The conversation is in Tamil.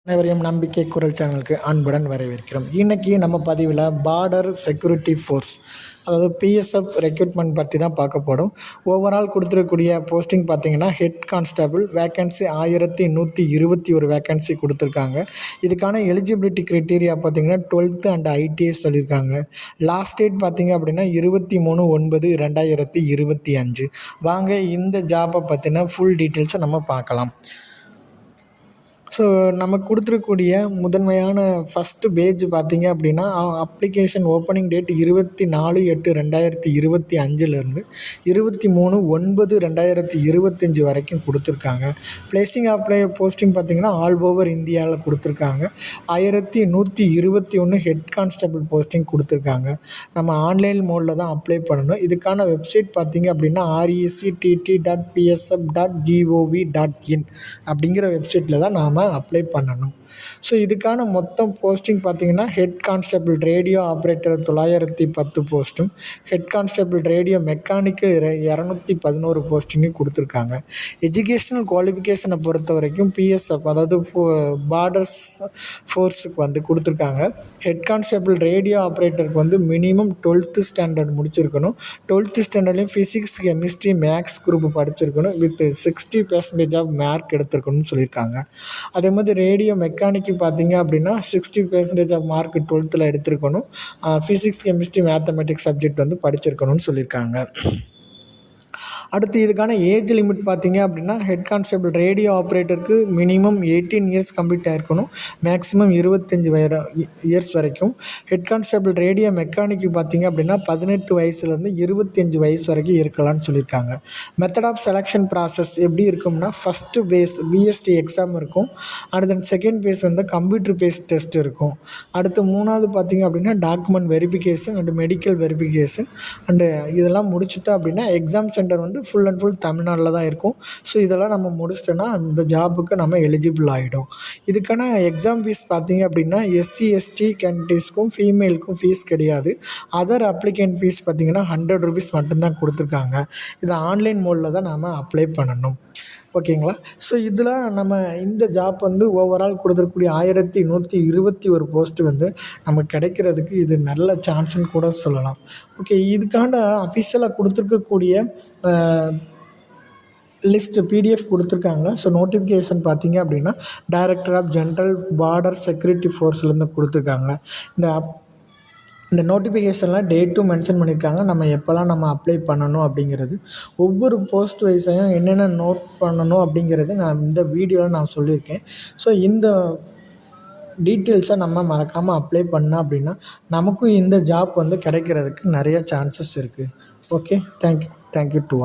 அனைவரையும் நம்பிக்கை குரல் சேனலுக்கு அன்புடன் வரவேற்கிறோம். இன்றைக்கி நம்ம பதிவில் பார்டர் செக்யூரிட்டி ஃபோர்ஸ், அதாவது பிஎஸ்எஃப் ரெக்ரூட்மெண்ட் பற்றி தான் பார்க்க போடும். ஓவரால் கொடுத்துருக்கக்கூடிய போஸ்டிங் பார்த்திங்கன்னா ஹெட் கான்ஸ்டபிள் வேக்கன்சி 1121 வேக்கன்சி கொடுத்துருக்காங்க. இதுக்கான எலிஜிபிலிட்டி க்ரைட்டீரியா பார்த்திங்கன்னா 12th அண்ட் ஐடிஐ சொல்லியிருக்காங்க. லாஸ்ட் டேட் பார்த்திங்க அப்படின்னா 23/9/2025. வாங்க இந்த ஜாபை பற்றின ஃபுல் டீட்டெயில்ஸை நம்ம பார்க்கலாம். ஸோ நமக்கு கொடுத்துருக்கக்கூடிய முதன்மையான ஃபஸ்ட்டு பேஜ் பார்த்திங்க அப்படின்னா அப்ளிகேஷன் ஓப்பனிங் டேட் 24/8/2025 23/9/2025 வரைக்கும் கொடுத்துருக்காங்க. பிளேசிங் அப்ளை போஸ்டிங் பார்த்திங்கன்னா ஆல் ஓவர் இந்தியாவில் கொடுத்துருக்காங்க. 1121 ஹெட் கான்ஸ்டபிள் போஸ்டிங் கொடுத்துருக்காங்க. நம்ம ஆன்லைன் மோடில் தான் அப்ளை பண்ணணும். இதுக்கான வெப்சைட் பார்த்திங்க அப்படின்னா rect.psf.gov.in அப்படிங்கிற வெப்சைட்டில் தான் நாம் அப்ளை பண்ணணும். ஸோ இதுக்கான மொத்தம் போஸ்டிங் பார்த்திங்கன்னா ஹெட் கான்ஸ்டபிள் ரேடியோ ஆப்ரேட்டர் 910 போஸ்ட்டும், ஹெட் கான்ஸ்டபிள் ரேடியோ மெக்கானிக்கு 211 போஸ்டிங்கும் கொடுத்துருக்காங்க. எஜுகேஷ்னல் குவாலிஃபிகேஷனை பொறுத்த வரைக்கும் பிஎஸ்எஃப், அதாவது பார்டர்ஸ் ஃபோர்ஸுக்கு வந்து கொடுத்துருக்காங்க. ஹெட் கான்ஸ்டபிள் ரேடியோ ஆப்ரேட்டருக்கு வந்து மினிமம் 12th ஸ்டாண்டர்ட் முடிச்சிருக்கணும். 12th ஸ்டாண்டர்ட்லேயும் ஃபிசிக்ஸ், கெமிஸ்ட்ரி, மேக்ஸ் குரூப் படிச்சிருக்கணும். வித் 60% ஆஃப் மார்க் எடுத்திருக்கணும்னு சொல்லியிருக்காங்க. அதே மாதிரி ரேடியோ மெக்கானிக்கு பார்த்திங்க அப்படின்னா 60% ஆஃப் மார்க் 12th எடுத்திருக்கணும். ஃபிசிக்ஸ், கெமிஸ்ட்ரி, மேத்தமெட்டிக்ஸ் சப்ஜெக்ட் வந்து படிச்சிருக்கணும்னு சொல்லியிருக்காங்க. அடுத்து இதுக்கான ஏஜ் லிமிட் பார்த்திங்க அப்படின்னா ஹெட் கான்ஸ்டபிள் ரேடியோ ஆப்ரேட்டருக்கு மினிமம் 18 இயர்ஸ் கம்ப்ளீட் ஆகிருக்கணும். மேக்ஸிமம் 25 இயர்ஸ் வரைக்கும். ஹெட் கான்ஸ்டபிள் ரேடியோ மெக்கானிக்கு பார்த்திங்க அப்படின்னா 18 வயசுலேருந்து 25 வயசு வரைக்கும் இருக்கலாம்னு சொல்லியிருக்காங்க. மெத்தட் ஆஃப் செலெக்ஷன் ப்ராசஸ் எப்படி இருக்கும்னா, ஃபஸ்ட்டு பேஸ் பிஎஸ்டி எக்ஸாம் இருக்கும். அடுத்து செகண்ட் பேஸ் வந்து கம்ப்யூட்டர் பேஸ்ட் டெஸ்ட் இருக்கும். அடுத்து மூணாவது பார்த்திங்க அப்படின்னா document verification and medical verification and இதெல்லாம் முடிச்சுட்டு அப்படின்னா எக்ஸாம் சென்டர் வந்து ஃபுல் அண்ட் ஃபுல் தமிழ்நாட்டில் தான் இருக்கும். ஸோ இதெல்லாம் நம்ம முடிச்சிட்டோன்னா இந்த ஜாபுக்கு நம்ம எலிஜிபிள் ஆகிடும். இதுக்கான எக்ஸாம் ஃபீஸ் பார்த்திங்க அப்படின்னா எஸ்சி எஸ்டி கேண்டிடேட்ஸ்க்கும் ஃபீமேலுக்கும் ஃபீஸ் கிடையாது. அதர் அப்ளிகண்ட் ஃபீஸ் பார்த்திங்கன்னா 100 rupees மட்டும்தான் கொடுத்துருக்காங்க. இது ஆன்லைன் மோடில் தான் நாம் அப்ளை பண்ணணும். ஓகேங்களா? ஸோ இதில் நம்ம இந்த ஜாப் வந்து ஓவரால் கொடுத்துருக்கூடிய 1121 போஸ்ட்டு வந்து நமக்கு கிடைக்கிறதுக்கு இது நல்ல சான்ஸ்ன்னு கூட சொல்லலாம். ஓகே, இதுக்கான அஃபிஷியலாக கொடுத்துருக்கக்கூடிய லிஸ்ட்டு பிடிஎஃப் கொடுத்துருக்காங்க. ஸோ நோட்டிஃபிகேஷன் பார்த்திங்க அப்படின்னா director of general border security ஃபோர்ஸ்லேருந்து கொடுத்துருக்காங்க. இந்த நோட்டிஃபிகேஷனில் டேட்டும் மென்ஷன் பண்ணியிருக்காங்க. நம்ம எப்போல்லாம் நம்ம அப்ளை பண்ணணும் அப்படிங்கிறது, ஒவ்வொரு போஸ்ட் வைஸையும் என்னென்ன நோட் பண்ணணும் அப்படிங்கிறது நான் இந்த வீடியோவில் நான் சொல்லியிருக்கேன். ஸோ இந்த டீட்டெயில்ஸை நம்ம மறக்காமல் அப்ளை பண்ணோம் அப்படின்னா நமக்கும் இந்த ஜாப் வந்து கிடைக்கிறதுக்கு நிறைய சான்சஸ் இருக்குது. Okay, thank you to all.